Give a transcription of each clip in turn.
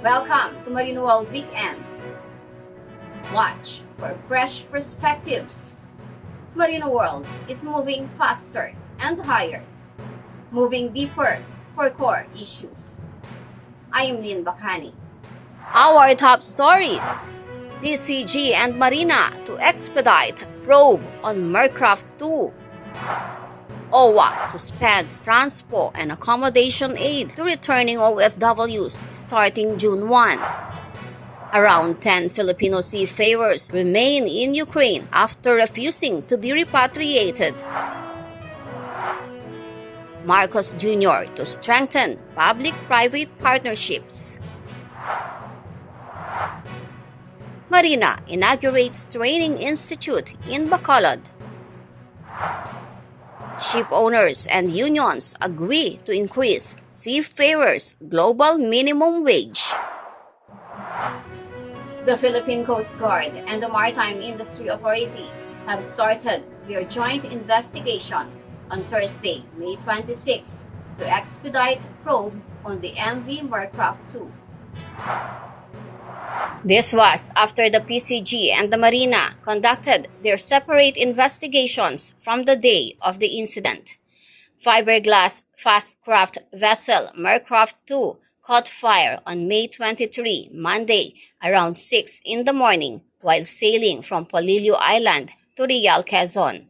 Welcome to Marino World Weekend. Watch for fresh perspectives. Marino World is moving faster and higher, moving deeper for core issues. I am Lynn Bacani. Our top stories: PCG and Marina to expedite probe on Mercraft 2. OWWA suspends TRANSPO and accommodation aid to returning OFWs starting June 1. Around 10 Filipino seafarers remain in Ukraine after refusing to be repatriated. Marcos Jr. to strengthen public-private partnerships. Marina inaugurates training institute in BACOLOD. Shipowners and unions agree to increase seafarers' global minimum wage. The Philippine Coast Guard and the Maritime Industry Authority have started their joint investigation on Thursday, May 26, to expedite probe on the MV Mercraft 2. This was after the PCG and the Marina conducted their separate investigations from the day of the incident. Fiberglass fast craft vessel Mercraft 2 caught fire on May 23, Monday, around 6 in the morning while sailing from Polillo Island to Real, Quezon.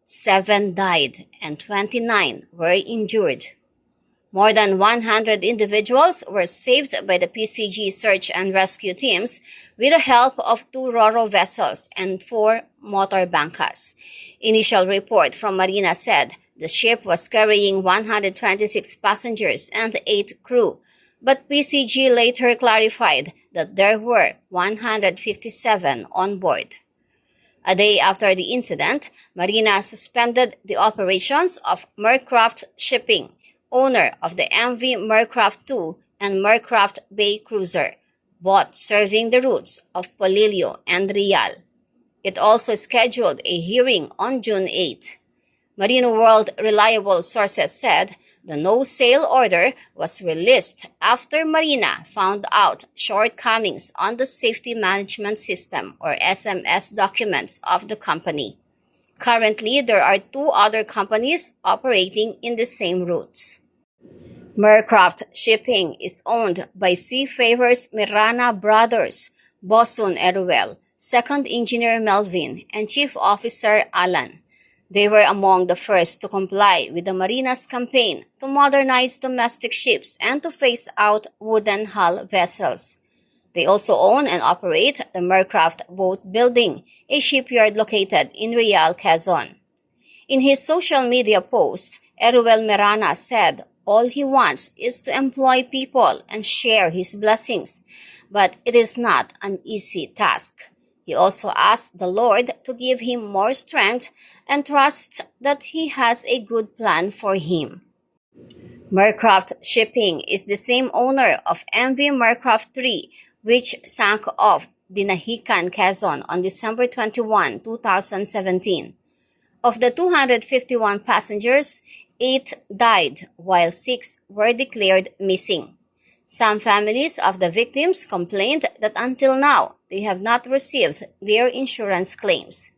7 died and 29 were injured. More than 100 individuals were saved by the PCG search and rescue teams with the help of 2 ro-ro vessels and 4 motor bankas. Initial report from Marina said the ship was carrying 126 passengers and 8 crew, but PCG later clarified that there were 157 on board. A day after the incident, Marina suspended the operations of Mercraft Shipping, owner of the MV Mercraft 2 and Mercraft Bay Cruiser, both serving the routes of Polillo and Real. It also scheduled a hearing on June 8. Marino World reliable sources said the no-sail order was released after Marina found out shortcomings on the Safety Management System or SMS documents of the company. Currently, there are 2 other companies operating in the same routes. Mercraft Shipping is owned by Seafarers Mirana brothers, Bosun Eruel, Second Engineer Melvin, and Chief Officer Alan. They were among the first to comply with the Marina's campaign to modernize domestic ships and to phase out wooden hull vessels. They also own and operate the Mercraft Boat Building, a shipyard located in Real, Quezon. In his social media post, Eruel Mirana said all he wants is to employ people and share his blessings, but it is not an easy task. He also asked the Lord to give him more strength and trusts that He has a good plan for him. Mercraft Shipping is the same owner of MV Mercraft 3, which sank off Dinahican, Quezon on December 21, 2017. Of the 251 passengers, 8 died while 6 were declared missing. Some families of the victims complained that until now, they have not received their insurance claims.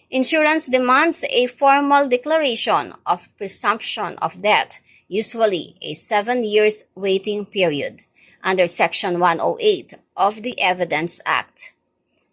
Insurance demands a formal declaration of presumption of death, usually a 7 years waiting period, under Section 108 of the Evidence Act.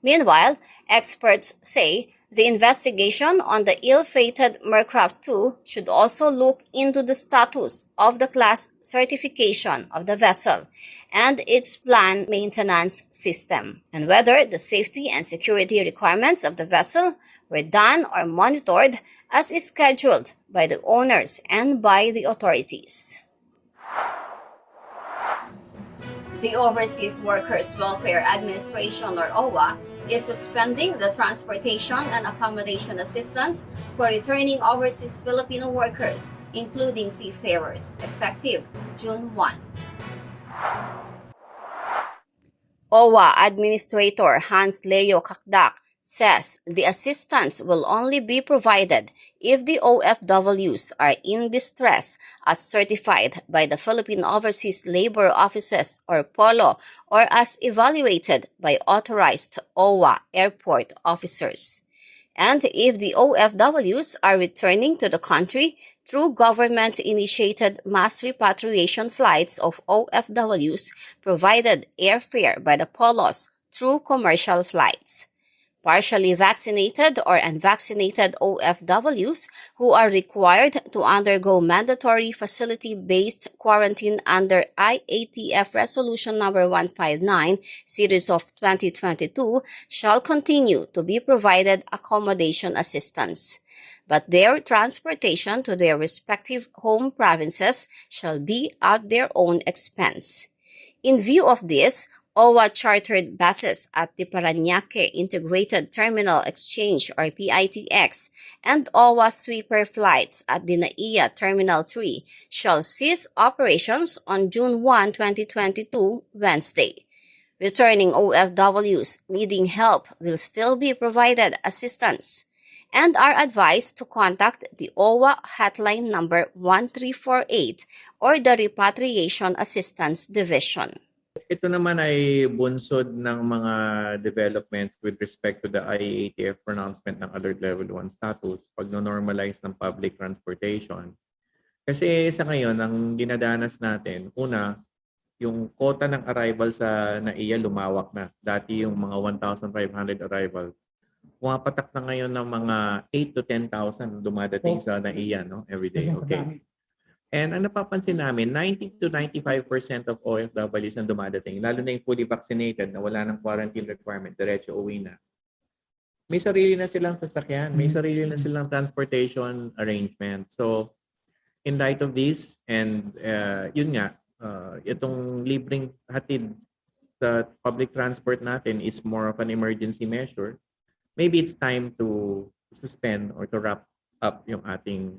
Meanwhile, experts say the investigation on the ill-fated Mercraft 2 should also look into the status of the class certification of the vessel and its planned maintenance system, and whether the safety and security requirements of the vessel were done or monitored as is scheduled by the owners and by the authorities. The Overseas Workers Welfare Administration, or OWWA, is suspending the transportation and accommodation assistance for returning overseas Filipino workers, including seafarers, effective June 1. OWWA Administrator Hans Leo Kakdak says the assistance will only be provided if the OFWs are in distress as certified by the Philippine Overseas Labor Offices or POLO or as evaluated by authorized OWWA airport officers. And if the OFWs are returning to the country through government-initiated mass repatriation flights of OFWs provided airfare by the POLOs through commercial flights. Partially vaccinated or unvaccinated OFWs who are required to undergo mandatory facility-based quarantine under IATF Resolution No. 159, Series of 2022, shall continue to be provided accommodation assistance, but their transportation to their respective home provinces shall be at their own expense. In view of this, OWWA chartered buses at the Parañaque Integrated Terminal Exchange or PITX and OWWA sweeper flights at the NAIA Terminal 3 shall cease operations on June 1, 2022, Wednesday. Returning OFWs needing help will still be provided assistance and are advised to contact the OWWA hotline number 1348 or the Repatriation Assistance Division. Ito naman ay bunsod ng mga developments with respect to the IATF pronouncement ng Alert Level 1 status pag normalize ng public transportation. Kasi sa ngayon, ang dinadanas natin, una, yung quota ng arrival sa NAIA lumawak na. Dati yung mga 1,500 arrivals. Pumapatak na ngayon ng mga 8 to 10,000 dumadating sa NAIA, no? Every day. Okay. And ang napapansin namin, 90 to 95% of OFWs ang dumadating, lalo na yung fully vaccinated na wala ng quarantine requirement, diretso uwi na. May sarili na silang sasakyan, may sarili na silang transportation arrangement. So, in light of this, and yun nga, itong libreng hatid sa public transport natin is more of an emergency measure. Maybe it's time to suspend or to wrap up yung ating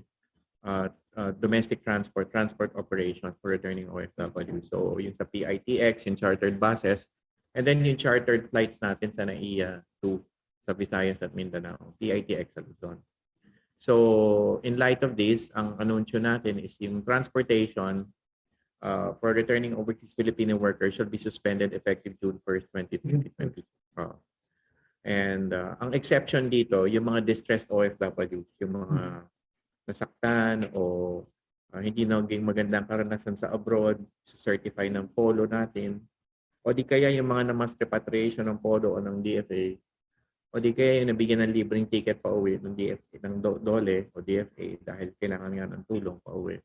domestic transport operations for returning OFW. So yung sa PITX, yung chartered buses, and then yung chartered flights natin sa NAIA to sa Visayas at Mindanao, PITX sa Luzon. So in light of this, ang anunsyo natin is yung transportation for returning overseas Filipino workers should be suspended effective June 1st, 2020. And ang exception dito, yung mga distressed OFWs, yung mga nasaktan o hindi naging magandang karanasan sa abroad, certify ng POLO natin, o di kaya yung mga na-mass repatriation ng POLO o ng DFA, o di kaya yung nabigyan ng libreng ticket pa uwi ng DFA, ng DOLE o DFA dahil kailangan nga ng tulong pa uwi.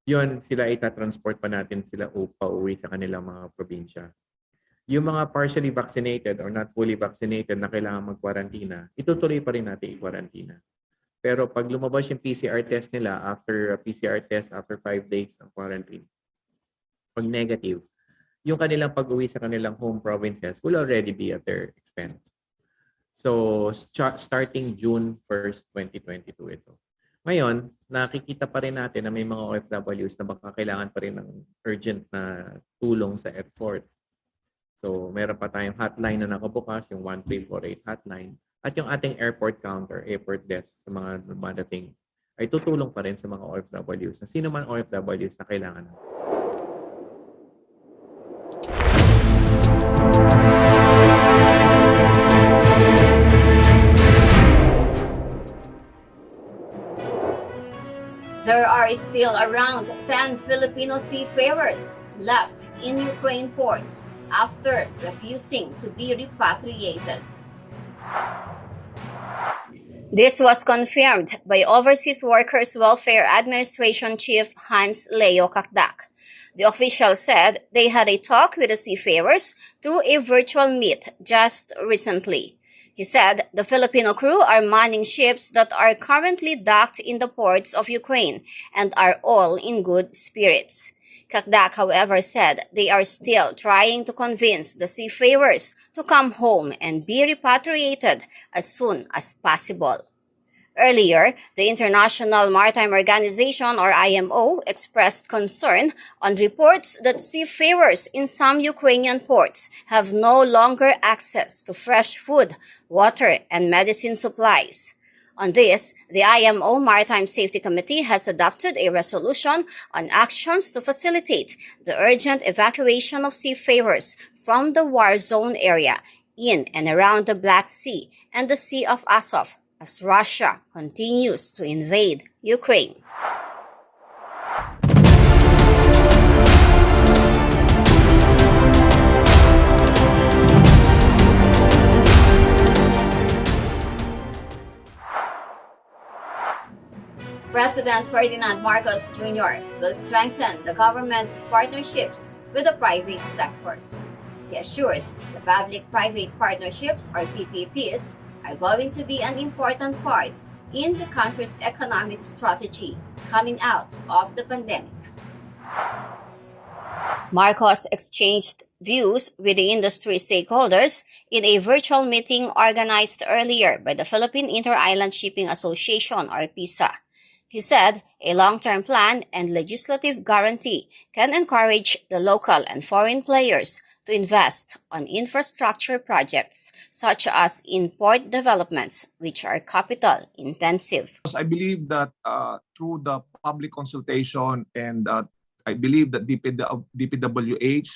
Yun, sila itatransport pa natin sila pa uwi sa kanilang mga probinsya. Yung mga partially vaccinated or not fully vaccinated na kailangan mag-quarantina, itutuloy pa rin natin i-quarantina. Pero pag lumabas yung PCR test nila after PCR test after 5 days ng quarantine, pag negative, yung kanilang pag-uwi sa kanilang home provinces will already be at their expense. So starting June 1st, 2022 ito. Ngayon, nakikita pa rin natin na may mga OFWs na baka kailangan pa rin ng urgent na tulong sa airport. So meron pa tayong hotline na nakabukas, yung 1348 hotline. At yung ating airport counter, airport desk sa mga dumadating ay tutulong pa rin sa mga OFWs. Sino man OFWs na kailangan. There are still around 10 Filipino seafarers left in Ukraine ports after refusing to be repatriated. This was confirmed by Overseas Workers Welfare Administration Chief Hans Leo Kakdak. The official said they had a talk with the seafarers through a virtual meet just recently. He said the Filipino crew are manning ships that are currently docked in the ports of Ukraine and are all in good spirits. Kakdak, however, said they are still trying to convince the seafarers to come home and be repatriated as soon as possible. Earlier, the International Maritime Organization or IMO expressed concern on reports that seafarers in some Ukrainian ports have no longer access to fresh food water, and medicine supplies. On this, the IMO Maritime Safety Committee has adopted a resolution on actions to facilitate the urgent evacuation of seafarers from the war zone area in and around the Black Sea and the Sea of Azov as Russia continues to invade Ukraine. President Ferdinand Marcos Jr. will strengthen the government's partnerships with the private sectors. He assured the public-private partnerships, or PPPs, are going to be an important part in the country's economic strategy coming out of the pandemic. Marcos exchanged views with the industry stakeholders in a virtual meeting organized earlier by the Philippine Inter-Island Shipping Association, or PISA. He said a long-term plan and legislative guarantee can encourage the local and foreign players to invest on infrastructure projects such as in port developments, which are capital intensive. I believe that through the public consultation and I believe that DPWH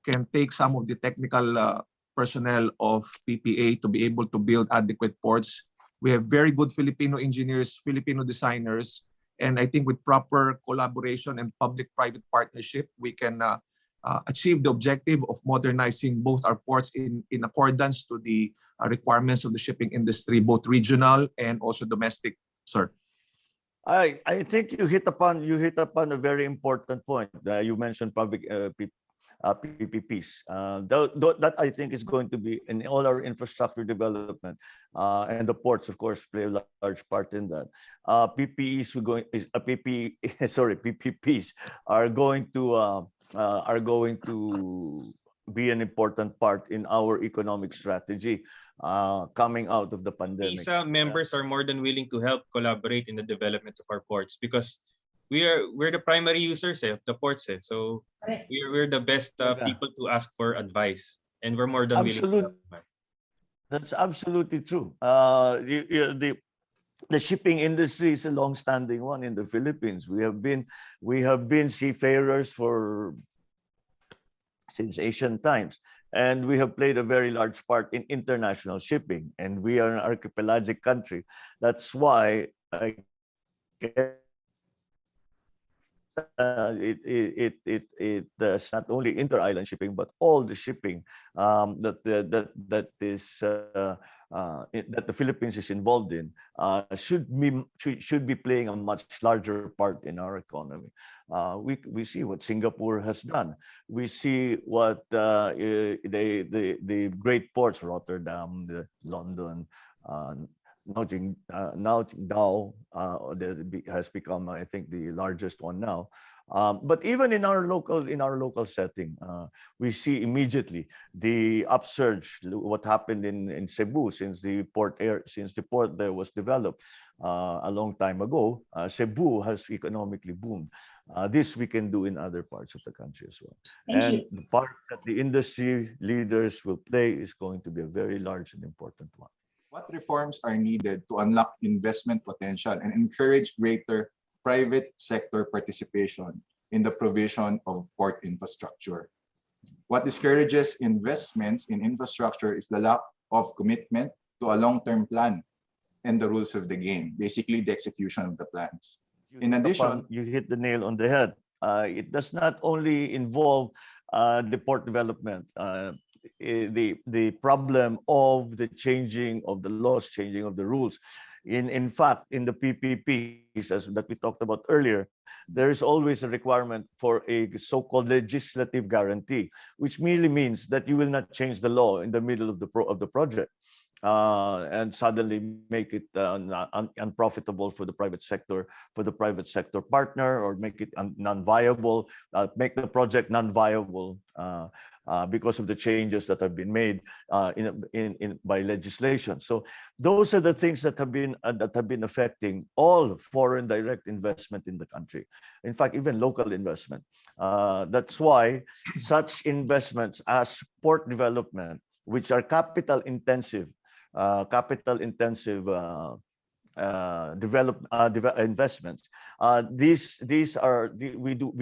can take some of the technical personnel of PPA to be able to build adequate ports. We have very good Filipino engineers, Filipino designers, and I think with proper collaboration and public-private partnership, we can achieve the objective of modernizing both our ports in accordance to the requirements of the shipping industry, both regional and also domestic, sir. I think you hit upon a very important point. You mentioned public PPPs. That I think is going to be in all our infrastructure development, and the ports, of course, play a large part in that. PPPs are going to be an important part in our economic strategy coming out of the pandemic. PISA members are more than willing to help collaborate in the development of our ports because we're the primary users of the ports. So we're the best people to ask for advice, and we're more than willing to help. That's absolutely true. The shipping industry is a long-standing one in the Philippines. We have been seafarers since ancient times, and we have played a very large part in international shipping. And we are an archipelagic country. That's why I guess it's not only inter-island shipping, but all the shipping that the Philippines is involved in should be playing a much larger part in our economy. We see what Singapore has done. We see what the great ports, Rotterdam, London, now Qingdao has become, I think, the largest one now. But even in our local setting, we see immediately the upsurge. What happened in Cebu since the port there was developed a long time ago. Cebu has economically boomed. This we can do in other parts of the country as well. And the part that the industry leaders will play is going to be a very large and important one. What reforms are needed to unlock investment potential and encourage greater private sector participation in the provision of port infrastructure? What discourages investments in infrastructure is the lack of commitment to a long-term plan and the rules of the game, basically the execution of the plans. In addition, you hit the nail on the head. It does not only involve the port development, the problem of the changing of the laws, changing of the rules. In fact, in the PPPs, as that we talked about earlier, there is always a requirement for a so-called legislative guarantee, which merely means that you will not change the law in the middle of the project and suddenly make it unprofitable for the private sector partner, or make it non-viable, make the project non-viable because of the changes that have been made by legislation. So those are the things that have been affecting all foreign direct investment in the country. In fact, even local investment. That's why such investments as port development, which are capital intensive, capital-intensive investments. We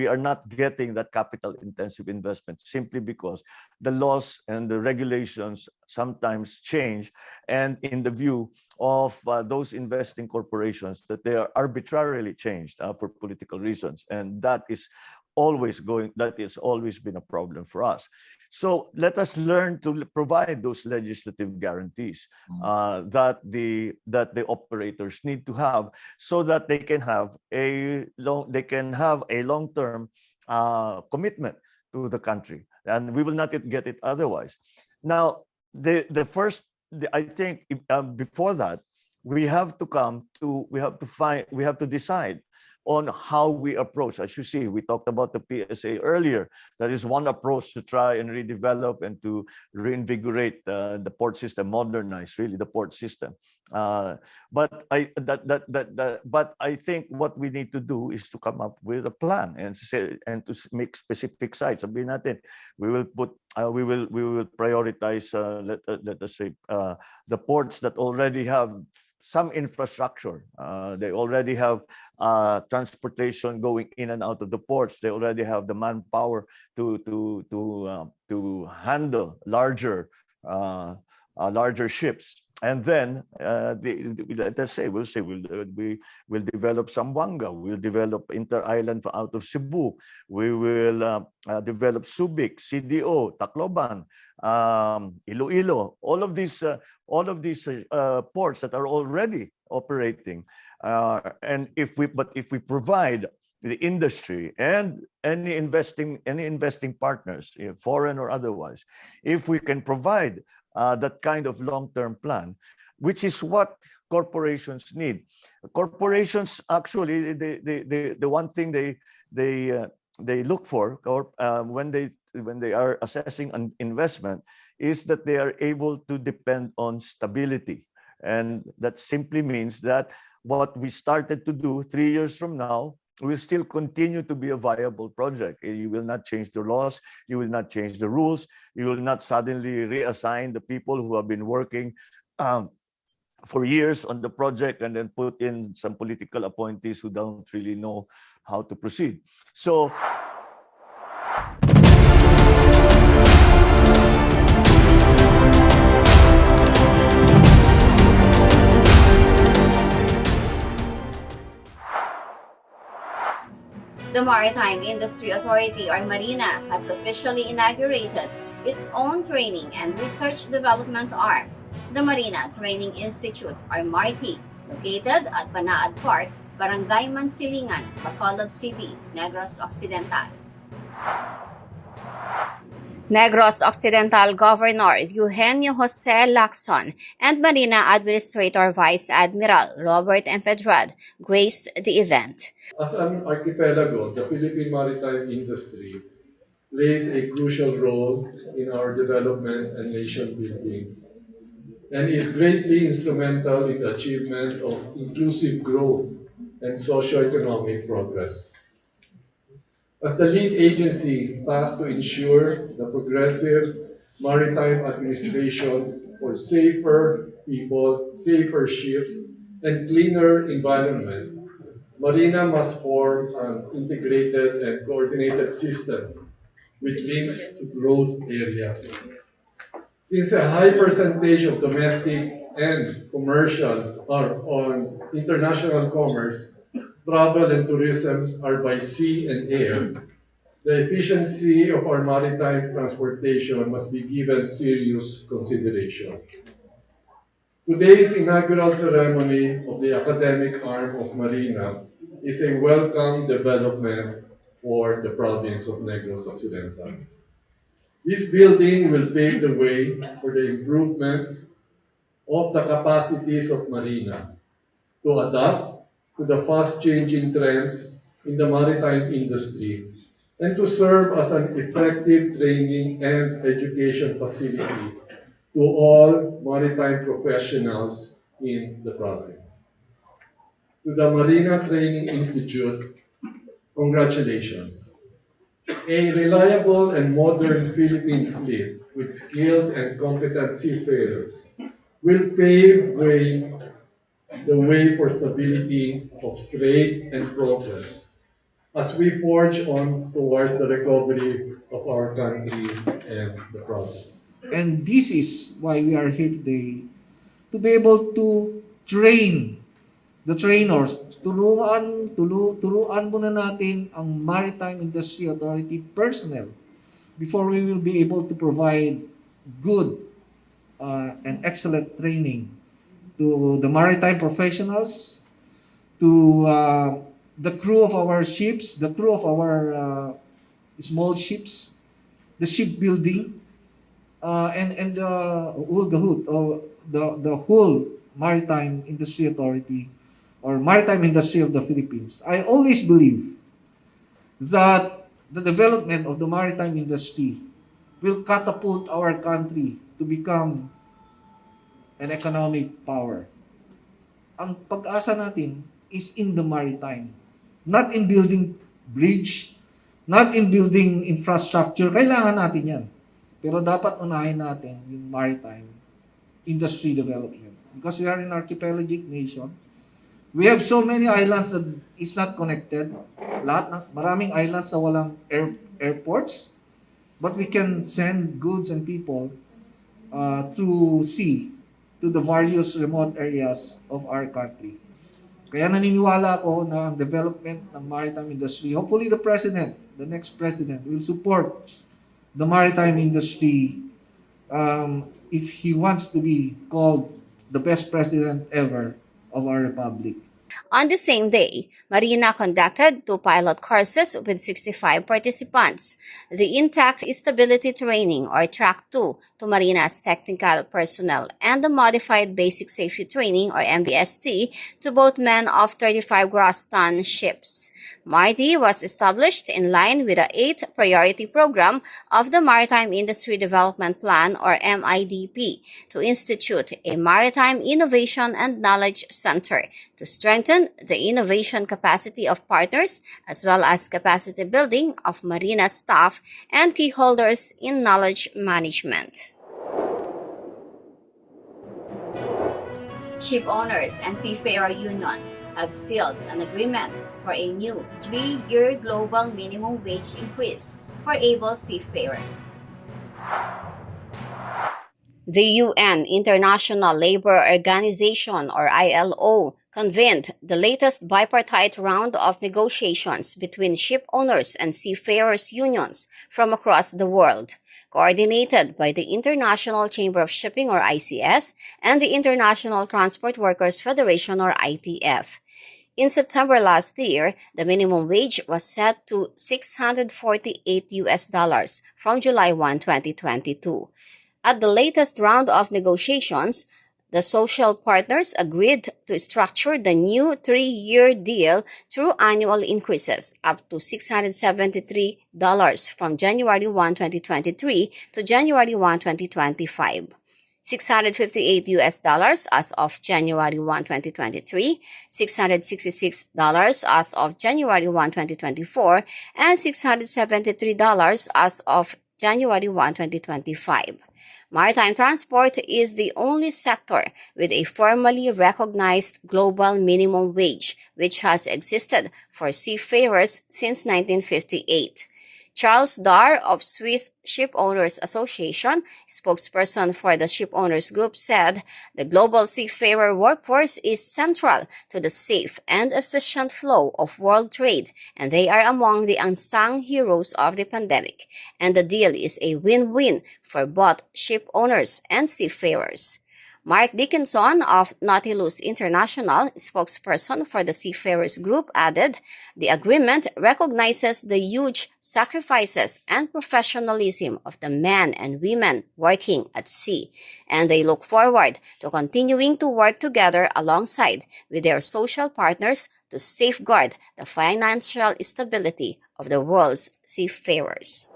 are not getting that capital-intensive investment simply because the laws and the regulations sometimes change, and in the view of those investing corporations, that they are arbitrarily changed for political reasons, and that is always been a problem for us. So let us learn to provide those legislative guarantees that the operators need to have, so that they can have a long-term commitment to the country, and we will not get it otherwise. Now, I think before that, we have to decide on how we approach. As you see, we talked about the PSA earlier. That is one approach to try and redevelop and to reinvigorate the port system, modernize really the port system. But I think what we need to do is to come up with a plan and to make specific sites. Sabihin natin, we will prioritize, let us say, the ports that already have some infrastructure. They already have transportation going in and out of the ports. They already have the manpower to handle larger ships. And then let us say we'll develop Zamboanga, we'll develop inter-island out of Cebu, we will develop Subic, CDO, Tacloban, Iloilo, all of these ports that are already operating. And if we provide the industry and any investing partners, foreign or otherwise, if we can provide that kind of long-term plan, which is what corporations need. Corporations actually, the one thing they look for when they are assessing an investment is that they are able to depend on stability, and that simply means that what we started to do 3 years from now will still continue to be a viable project. You will not change the laws, you will not change the rules, you will not suddenly reassign the people who have been working for years on the project and then put in some political appointees who don't really know how to proceed. So The Maritime Industry Authority, or MARINA, has officially inaugurated its own training and research development arm, the Marina Training Institute, or MARTI, located at Banaad Park, Barangay Mansilingan, Bacolod City, Negros Occidental. Negros Occidental Governor Eugenio Jose Lacson and Marina Administrator Vice Admiral Robert Empedred graced the event. As an archipelago, the Philippine maritime industry plays a crucial role in our development and nation building, and is greatly instrumental in the achievement of inclusive growth and socio-economic progress. As the lead agency tasked to ensure the progressive maritime administration for safer people, safer ships, and cleaner environment, MARINA must form an integrated and coordinated system with links to growth areas. Since a high percentage of domestic and commercial are on international commerce, travel and tourism are by sea and air, the efficiency of our maritime transportation must be given serious consideration. Today's inaugural ceremony of the academic arm of MARINA is a welcome development for the province of Negros Occidental. This building will pave the way for the improvement of the capacities of MARINA to adapt to the fast-changing trends in the maritime industry and to serve as an effective training and education facility to all maritime professionals in the province. To the Marina Training Institute, congratulations. A reliable and modern Philippine fleet with skilled and competent seafarers will pave the way for stability of trade and progress as we forge on towards the recovery of our country and the province. And this is why we are here today, to be able to train the trainers. Turuan muna natin ang Maritime Industry Authority personnel before we will be able to provide good and excellent training to the maritime professionals, to the crew of our ships, the crew of our small ships, the shipbuilding, and the whole Maritime Industry Authority or Maritime Industry of the Philippines. I always believe that the development of the maritime industry will catapult our country to become an economic power. Ang pag-asa natin is in the maritime, not in building bridge, not in building infrastructure. Kailangan natin yan. Pero dapat unahin natin yung maritime industry development. Because we are an archipelagic nation. We have so many islands that is not connected. Maraming islands na walang airports. But we can send goods and people through sea to the various remote areas of our country. Kaya naniniwala ako na ang development ng maritime industry, hopefully the next president will support the maritime industry if he wants to be called the best president ever of our republic. On the same day, Marina conducted 2 pilot courses with 65 participants. The Intact Stability Training or Track 2 to Marina's technical personnel and the Modified Basic Safety Training or MBST to both men of 35 gross ton ships. MARITI was established in line with the 8th Priority Program of the Maritime Industry Development Plan or MIDP to institute a Maritime Innovation and Knowledge Center to strengthen the innovation capacity of partners as well as capacity building of Marina staff and key holders in knowledge management. Ship owners and seafarer unions have sealed an agreement for a new 3-year global minimum wage increase for able seafarers. The UN International Labour Organization or ILO convened the latest bipartite round of negotiations between ship owners and seafarers unions from across the world, coordinated by the International Chamber of Shipping or ICS and the International Transport Workers Federation or ITF. In September last year, the minimum wage was set to $648 from July 1, 2022. At the latest round of negotiations, the social partners agreed to structure the new 3-year deal through annual increases up to $673 from January 1, 2023 to January 1, 2025. $658 as of January 1, 2023, $666 as of January 1, 2024, and $673 as of January 1, 2025. Maritime transport is the only sector with a formally recognized global minimum wage, which has existed for seafarers since 1958. Charles Dar of Swiss Shipowners Association, spokesperson for the Shipowners Group, said the global seafarer workforce is central to the safe and efficient flow of world trade, and they are among the unsung heroes of the pandemic, and the deal is a win-win for both ship owners and seafarers. Mark Dickinson of Nautilus International, spokesperson for the Seafarers Group, added, the agreement recognizes the huge sacrifices and professionalism of the men and women working at sea, and they look forward to continuing to work together alongside with their social partners to safeguard the financial stability of the world's seafarers.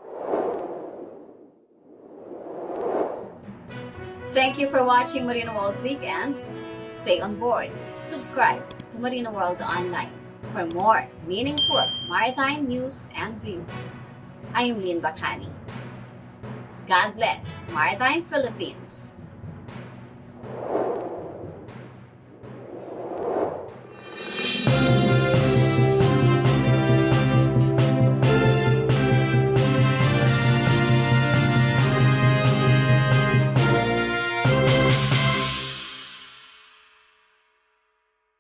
Thank you for watching Marino World Weekend. Stay on board. Subscribe to Marino World Online for more meaningful maritime news and views. I'm Lynn Bacani. God bless Maritime Philippines.